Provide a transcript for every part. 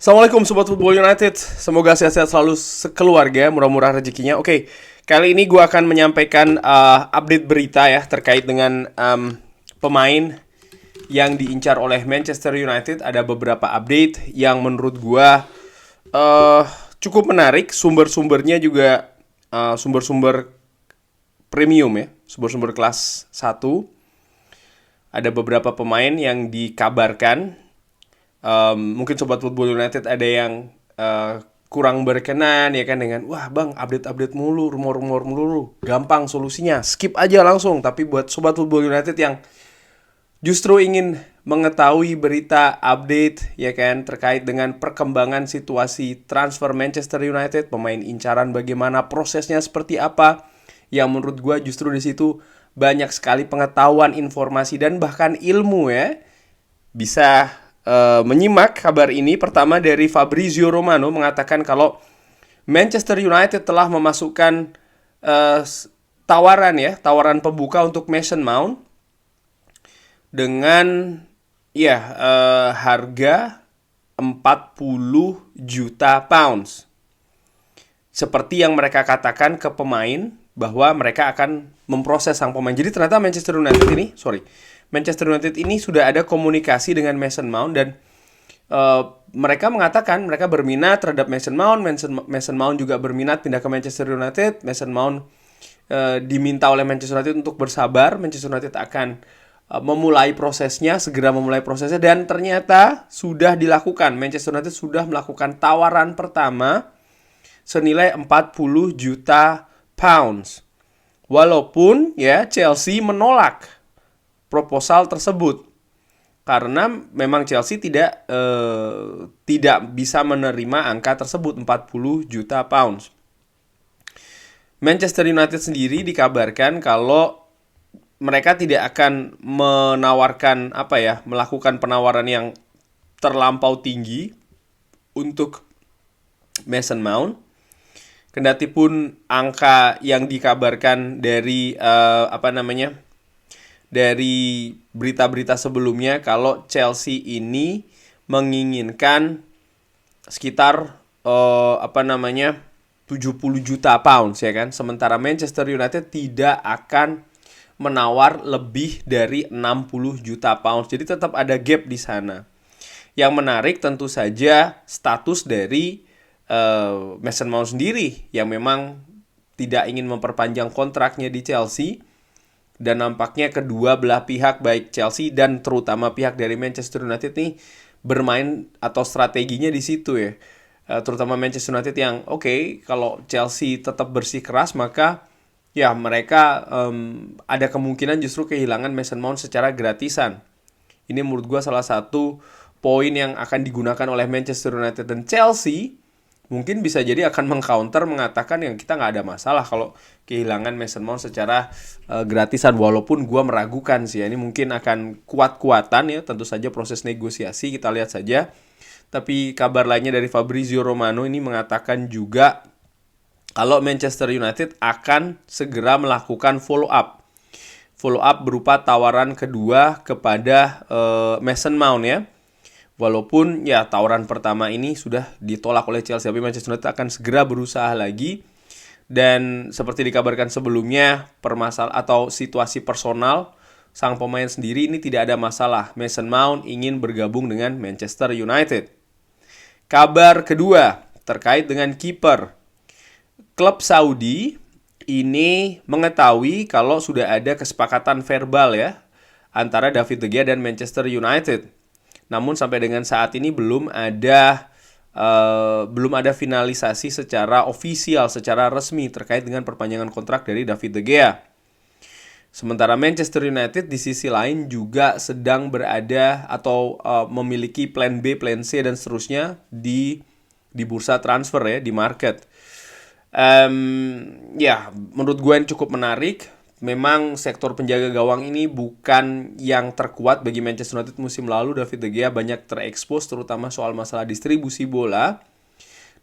Assalamualaikum Sobat Football United. Semoga sehat-sehat selalu sekeluarga, murah-murah rezekinya. Oke, kali ini gue akan menyampaikan update berita ya terkait dengan pemain yang diincar oleh Manchester United. Ada beberapa update yang menurut gue cukup menarik. Sumber-sumbernya juga sumber-sumber premium ya, sumber-sumber kelas 1. Ada beberapa pemain yang dikabarkan. Mungkin Sobat Football United ada yang kurang berkenan ya kan dengan wah bang update mulu, rumor melulu, gampang solusinya, skip aja langsung. Tapi buat Sobat Football United yang justru ingin mengetahui berita update ya kan terkait dengan perkembangan situasi transfer Manchester United, pemain incaran bagaimana, prosesnya seperti apa, yang menurut gue justru di situ banyak sekali pengetahuan, informasi dan bahkan ilmu ya. Bisa menyimak kabar ini. Pertama dari Fabrizio Romano mengatakan kalau Manchester United telah memasukkan tawaran pembuka untuk Mason Mount dengan harga 40 juta pounds. Seperti yang mereka katakan ke pemain bahwa mereka akan memproses sang pemain. Jadi ternyata Manchester United ini sudah ada komunikasi dengan Mason Mount dan mereka mengatakan mereka berminat terhadap Mason Mount. Mason Mount juga berminat pindah ke Manchester United. Mason Mount diminta oleh Manchester United untuk bersabar. Manchester United akan segera memulai prosesnya dan ternyata sudah dilakukan. Manchester United sudah melakukan tawaran pertama senilai 40 juta pounds. Walaupun ya Chelsea menolak proposal tersebut karena memang Chelsea tidak bisa menerima angka tersebut 40 juta pounds. Manchester United sendiri dikabarkan kalau mereka tidak akan melakukan penawaran yang terlampau tinggi untuk Mason Mount. Kendatipun angka yang dikabarkan dari dari berita-berita sebelumnya kalau Chelsea ini menginginkan sekitar 70 juta pounds ya kan. Sementara Manchester United tidak akan menawar lebih dari 60 juta pounds. Jadi tetap ada gap di sana. Yang menarik tentu saja status dari Mason Mount sendiri yang memang tidak ingin memperpanjang kontraknya di Chelsea. Dan nampaknya kedua belah pihak baik Chelsea dan terutama pihak dari Manchester United nih bermain atau strateginya di situ ya. Terutama Manchester United yang kalau Chelsea tetap bersikeras maka ya mereka ada kemungkinan justru kehilangan Mason Mount secara gratisan. Ini menurut gue salah satu poin yang akan digunakan oleh Manchester United dan Chelsea. Mungkin bisa jadi akan mengcounter mengatakan yang kita nggak ada masalah kalau kehilangan Mason Mount secara gratisan. Walaupun gue meragukan sih ya. Ini mungkin akan kuat-kuatan ya. Tentu saja proses negosiasi kita lihat saja. Tapi kabar lainnya dari Fabrizio Romano ini mengatakan juga kalau Manchester United akan segera melakukan follow up. Follow up berupa tawaran kedua kepada Mason Mount ya. Walaupun ya tawaran pertama ini sudah ditolak oleh Chelsea, tapi Manchester United akan segera berusaha lagi. Dan seperti dikabarkan sebelumnya, situasi personal sang pemain sendiri ini tidak ada masalah. Mason Mount ingin bergabung dengan Manchester United. Kabar kedua terkait dengan kiper. Klub Saudi ini mengetahui kalau sudah ada kesepakatan verbal ya antara David De Gea dan Manchester United. Namun sampai dengan saat ini belum ada finalisasi secara ofisial, secara resmi terkait dengan perpanjangan kontrak dari David De Gea. Sementara Manchester United di sisi lain juga sedang berada atau memiliki plan B, plan C dan seterusnya di bursa transfer ya, di market. Menurut gue yang cukup menarik. Memang sektor penjaga gawang ini bukan yang terkuat bagi Manchester United musim lalu. David De Gea banyak terekspos terutama soal masalah distribusi bola.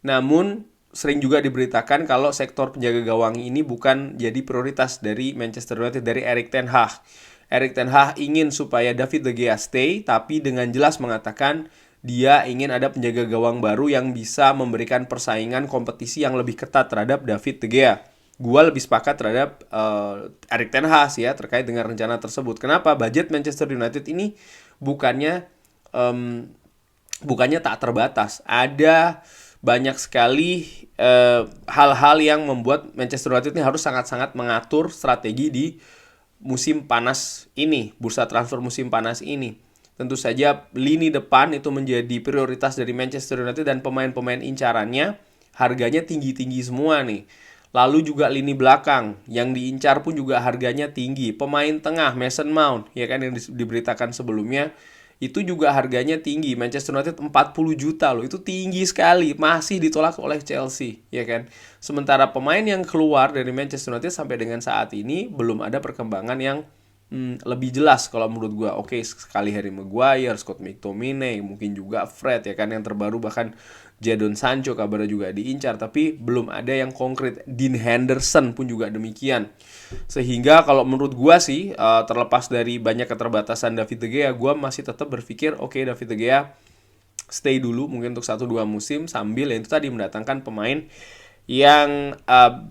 Namun sering juga diberitakan kalau sektor penjaga gawang ini bukan jadi prioritas dari Manchester United, dari Erik ten Hag. Erik ten Hag ingin supaya David De Gea stay, tapi dengan jelas mengatakan dia ingin ada penjaga gawang baru yang bisa memberikan persaingan kompetisi yang lebih ketat terhadap David De Gea. Gua lebih sepakat terhadap Erik ten Hag ya terkait dengan rencana tersebut. Kenapa? Budget Manchester United ini bukannya bukannya tak terbatas. Ada banyak sekali hal-hal yang membuat Manchester United ini harus sangat-sangat mengatur strategi di musim panas ini, bursa transfer musim panas ini. Tentu saja lini depan itu menjadi prioritas dari Manchester United dan pemain-pemain incarannya harganya tinggi-tinggi semua nih. Lalu juga lini belakang yang diincar pun juga harganya tinggi. Pemain tengah Mason Mount ya kan yang diberitakan sebelumnya itu juga harganya tinggi. Manchester United 40 juta loh. Itu tinggi sekali. Masih ditolak oleh Chelsea, ya kan? Sementara pemain yang keluar dari Manchester United sampai dengan saat ini belum ada perkembangan yang lebih jelas kalau menurut gue. Oke, sekali Harry Maguire, Scott McTominay, mungkin juga Fred ya kan yang terbaru, bahkan Jadon Sancho kabarnya juga diincar, tapi belum ada yang konkret. Dean Henderson pun juga demikian. Sehingga kalau menurut gue sih terlepas dari banyak keterbatasan David De Gea, gue masih tetap berpikir oke, David De Gea stay dulu mungkin untuk 1-2 musim sambil ya itu tadi mendatangkan pemain yang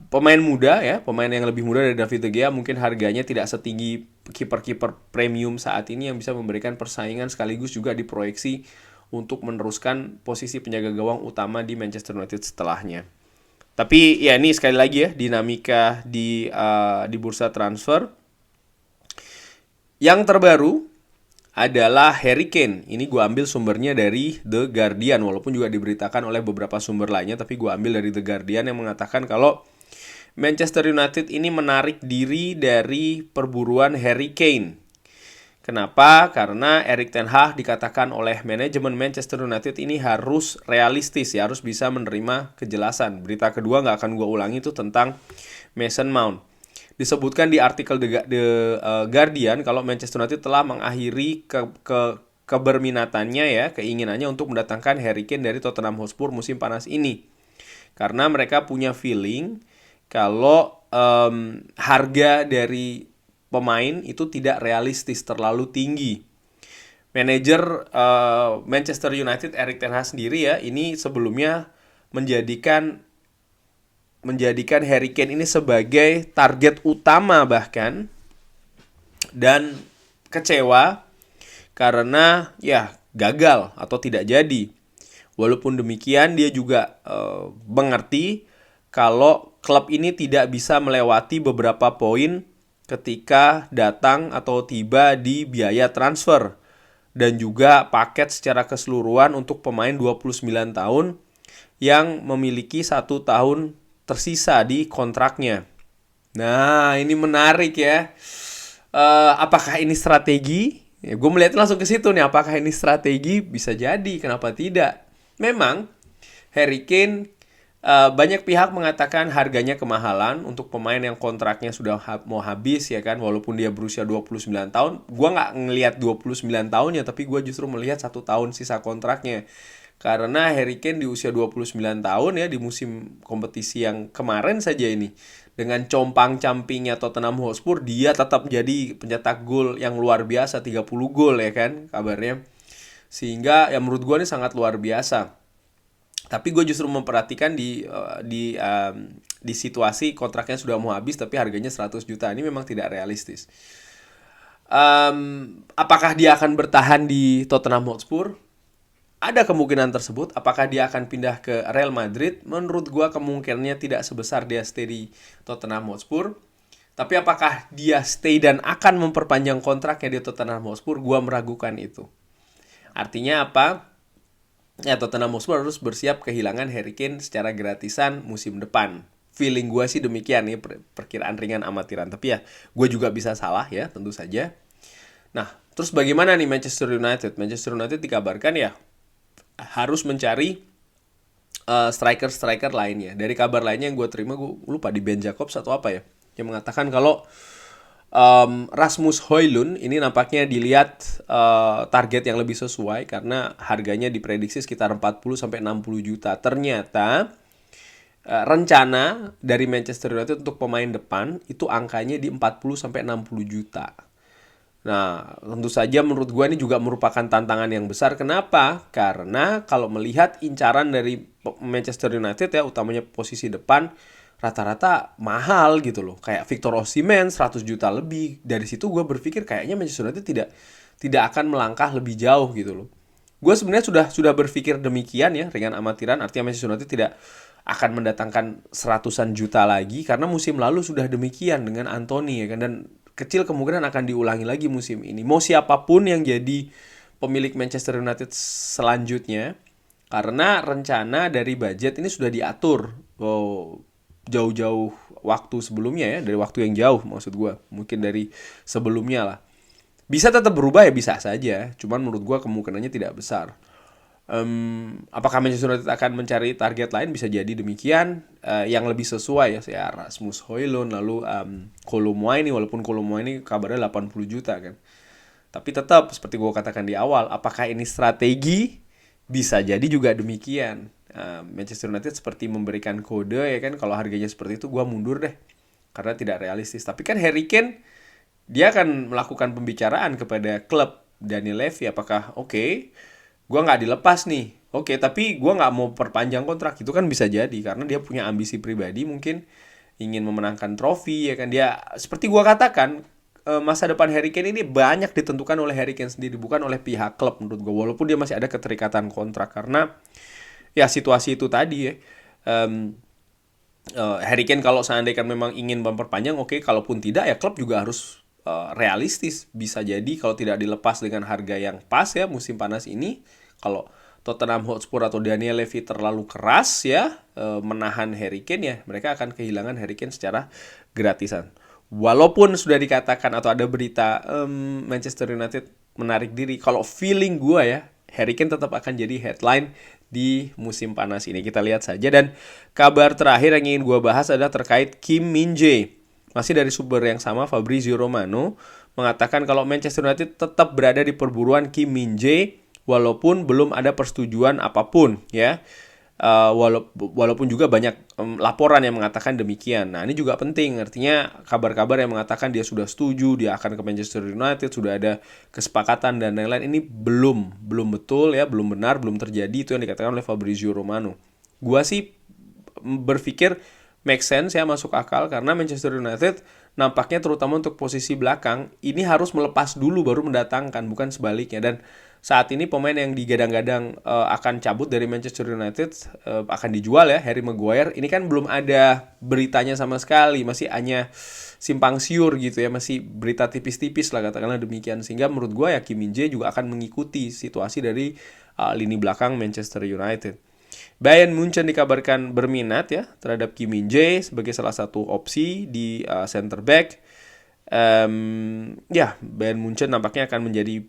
pemain muda ya, pemain yang lebih muda dari David De Gea, mungkin harganya tidak setinggi kiper-kiper premium saat ini yang bisa memberikan persaingan sekaligus juga diproyeksi untuk meneruskan posisi penjaga gawang utama di Manchester United setelahnya. Tapi ya ini sekali lagi ya dinamika di bursa transfer. Yang terbaru adalah Harry Kane. Ini gue ambil sumbernya dari The Guardian, walaupun juga diberitakan oleh beberapa sumber lainnya, tapi gue ambil dari The Guardian yang mengatakan kalau Manchester United ini menarik diri dari perburuan Harry Kane. Kenapa? Karena Erik ten Hag dikatakan oleh manajemen Manchester United ini harus realistis ya, harus bisa menerima kejelasan. Berita kedua nggak akan gue ulangi itu tentang Mason Mount. Disebutkan di artikel The Guardian kalau Manchester United telah mengakhiri keberminatannya ya, keinginannya untuk mendatangkan Harry Kane dari Tottenham Hotspur musim panas ini. Karena mereka punya feeling kalau harga dari pemain itu tidak realistis, terlalu tinggi. Manajer Manchester United Erik ten Hag sendiri ya, ini sebelumnya menjadikan Harry Kane ini sebagai target utama bahkan, dan kecewa karena ya gagal atau tidak jadi. Walaupun demikian dia juga mengerti kalau klub ini tidak bisa melewati beberapa poin ketika datang atau tiba di biaya transfer dan juga paket secara keseluruhan untuk pemain 29 tahun yang memiliki 1 tahun tersisa di kontraknya. Nah, ini menarik ya. Apakah ini strategi? Ya, gue melihat langsung ke situ nih. Apakah ini strategi? Bisa jadi. Kenapa tidak? Memang Harry Kane banyak pihak mengatakan harganya kemahalan untuk pemain yang kontraknya sudah mau habis ya kan. Walaupun dia berusia 29 tahun. Gue nggak ngelihat 29 tahunnya, tapi gue justru melihat 1 tahun sisa kontraknya. Karena Harry Kane di usia 29 tahun ya, di musim kompetisi yang kemarin saja ini, dengan compang-campingnya Tottenham Hotspur, dia tetap jadi pencetak gol yang luar biasa, 30 gol ya kan kabarnya. Sehingga ya menurut gue ini sangat luar biasa. Tapi gue justru memperhatikan di situasi kontraknya sudah mau habis tapi harganya 100 juta. Ini memang tidak realistis. Apakah dia akan bertahan di Tottenham Hotspur? Ada kemungkinan tersebut. Apakah dia akan pindah ke Real Madrid? Menurut gue kemungkinannya tidak sebesar dia stay di Tottenham Hotspur. Tapi apakah dia stay dan akan memperpanjang kontraknya di Tottenham Hotspur? Gue meragukan itu. Artinya apa? Ya, Tottenham Hotspur harus bersiap kehilangan Harry Kane secara gratisan musim depan. Feeling gue sih demikian nih, perkiraan ringan amatiran. Tapi ya, gue juga bisa salah ya, tentu saja. Nah, terus bagaimana nih Manchester United? Manchester United dikabarkan ya harus mencari striker-striker lainnya. Dari kabar lainnya yang gue terima, gue lupa di Ben Jacobs atau apa ya, yang mengatakan kalau Rasmus Højlund ini nampaknya dilihat target yang lebih sesuai karena harganya diprediksi sekitar 40-60 juta. Ternyata rencana dari Manchester United untuk pemain depan itu angkanya di 40-60 juta. Nah, tentu saja menurut gue ini juga merupakan tantangan yang besar. Kenapa? Karena kalau melihat incaran dari Manchester United ya, utamanya posisi depan, rata-rata mahal gitu loh. Kayak Victor Osimhen 100 juta lebih. Dari situ gue berpikir kayaknya Manchester United tidak akan melangkah lebih jauh gitu loh. Gue sebenarnya sudah berpikir demikian ya, ringan amatiran. Artinya Manchester United tidak akan mendatangkan seratusan juta lagi karena musim lalu sudah demikian dengan Anthony ya kan, dan kecil kemungkinan akan diulangi lagi musim ini. Mau siapapun yang jadi pemilik Manchester United selanjutnya, karena rencana dari budget ini sudah diatur jauh-jauh waktu sebelumnya ya, dari waktu yang jauh maksud gue, mungkin dari sebelumnya lah. Bisa tetap berubah ya, bisa saja, cuman menurut gue kemungkinannya tidak besar. Apakah Manchester United akan mencari target lain? Bisa jadi demikian, yang lebih sesuai ya, saya Rasmus Højlund, lalu Kolo Muani, walaupun Kolo Muani kabarnya 80 juta kan. Tapi tetap seperti gue katakan di awal, apakah ini strategi? Bisa jadi juga demikian. Manchester United seperti memberikan kode ya kan, kalau harganya seperti itu gue mundur deh, karena tidak realistis. Tapi kan Harry Kane, dia akan melakukan pembicaraan kepada klub Daniel Levy, apakah oke, gue nggak dilepas nih, oke, tapi gue nggak mau perpanjang kontrak. Itu kan bisa jadi karena dia punya ambisi pribadi, mungkin ingin memenangkan trofi ya kan. Dia seperti gue katakan, masa depan Harry Kane ini banyak ditentukan oleh Harry Kane sendiri, bukan oleh pihak klub menurut gue, walaupun dia masih ada keterikatan kontrak karena ya situasi itu tadi ya. Harry Kane kalau seandainya kan memang ingin memperpanjang, oke, kalaupun tidak ya klub juga harus realistis. Bisa jadi kalau tidak dilepas dengan harga yang pas ya musim panas ini, kalau Tottenham Hotspur atau Daniel Levy terlalu keras ya menahan Harry Kane, ya mereka akan kehilangan Harry Kane secara gratisan. Walaupun sudah dikatakan atau ada berita Manchester United menarik diri, kalau feeling gue ya, Harry Kane tetap akan jadi headline di musim panas ini. Kita lihat saja. Dan kabar terakhir yang ingin gue bahas adalah terkait Kim Min-jae. Masih dari sumber yang sama, Fabrizio Romano mengatakan kalau Manchester United tetap berada di perburuan Kim Min-jae walaupun belum ada persetujuan apapun ya. Walaupun juga banyak laporan yang mengatakan demikian. Nah, ini juga penting, artinya kabar-kabar yang mengatakan dia sudah setuju, dia akan ke Manchester United, sudah ada kesepakatan dan lain-lain, ini belum betul ya, belum benar, belum terjadi. Itu yang dikatakan oleh Fabrizio Romano. Gua sih berpikir make sense ya, masuk akal, karena Manchester United nampaknya terutama untuk posisi belakang ini harus melepas dulu baru mendatangkan, bukan sebaliknya. Dan saat ini pemain yang digadang-gadang akan cabut dari Manchester United, akan dijual ya, Harry Maguire, ini kan belum ada beritanya sama sekali, masih hanya simpang siur gitu ya, masih berita tipis-tipis lah katakanlah demikian. Sehingga menurut gue ya Kim Min-jae juga akan mengikuti situasi dari lini belakang Manchester United. Bayern Munchen dikabarkan berminat ya terhadap Kim Min-jae sebagai salah satu opsi di center back. Ya, Bayern Munchen nampaknya akan menjadi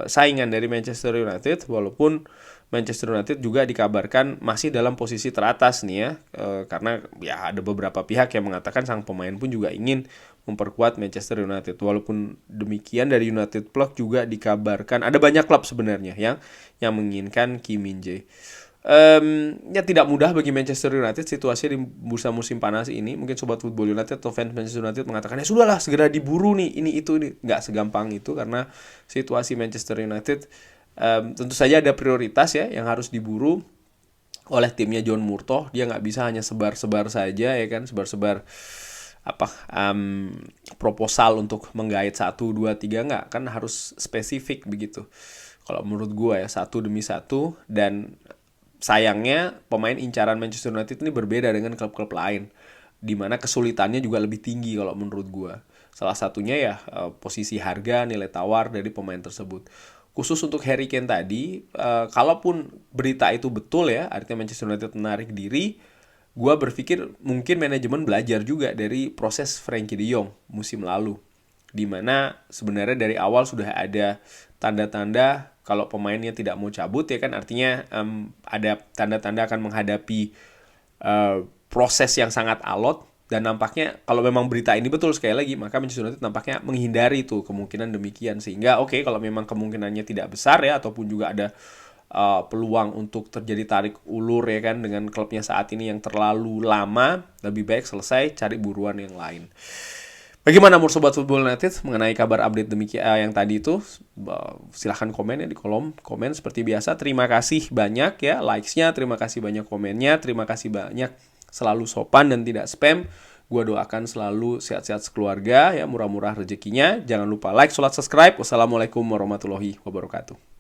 saingan dari Manchester United, walaupun Manchester United juga dikabarkan masih dalam posisi teratas nih ya, karena ya ada beberapa pihak yang mengatakan sang pemain pun juga ingin memperkuat Manchester United. Walaupun demikian, dari United Plug juga dikabarkan ada banyak klub sebenarnya yang menginginkan Kim Min-jae. Ya tidak mudah bagi Manchester United situasi di bursa musim panas ini. Mungkin sobat Football United atau fans Manchester United mengatakan ya sudahlah, segera diburu nih ini itu ini. Nggak segampang itu, karena situasi Manchester United tentu saja ada prioritas ya yang harus diburu oleh timnya John Murtough. Dia nggak bisa hanya sebar-sebar saja ya kan, sebar-sebar proposal untuk menggait 1, 2, 3, nggak, kan harus spesifik begitu. Kalau menurut gue ya, satu demi satu. Dan sayangnya pemain incaran Manchester United ini berbeda dengan klub-klub lain, di mana kesulitannya juga lebih tinggi kalau menurut gue. Salah satunya ya posisi harga, nilai tawar dari pemain tersebut. Khusus untuk Harry Kane tadi, kalaupun berita itu betul ya, artinya Manchester United menarik diri, gue berpikir mungkin manajemen belajar juga dari proses Frenkie de Jong musim lalu, di mana sebenarnya dari awal sudah ada tanda-tanda kalau pemainnya tidak mau cabut ya kan, artinya ada tanda-tanda akan menghadapi proses yang sangat alot. Dan nampaknya kalau memang berita ini betul sekali lagi, maka Manchester United nampaknya menghindari itu kemungkinan demikian. Sehingga oke, kalau memang kemungkinannya tidak besar ya, ataupun juga ada peluang untuk terjadi tarik ulur ya kan dengan klubnya saat ini yang terlalu lama, lebih baik selesai, cari buruan yang lain. Bagaimana menurut Sobat Football United mengenai kabar update demikian yang tadi itu? Silahkan komen ya di kolom komen seperti biasa. Terima kasih banyak ya likes-nya, terima kasih banyak komennya, terima kasih banyak selalu sopan dan tidak spam. Gua doakan selalu sehat-sehat sekeluarga ya, murah-murah rezekinya. Jangan lupa like, sholat, subscribe. Wassalamualaikum warahmatullahi wabarakatuh.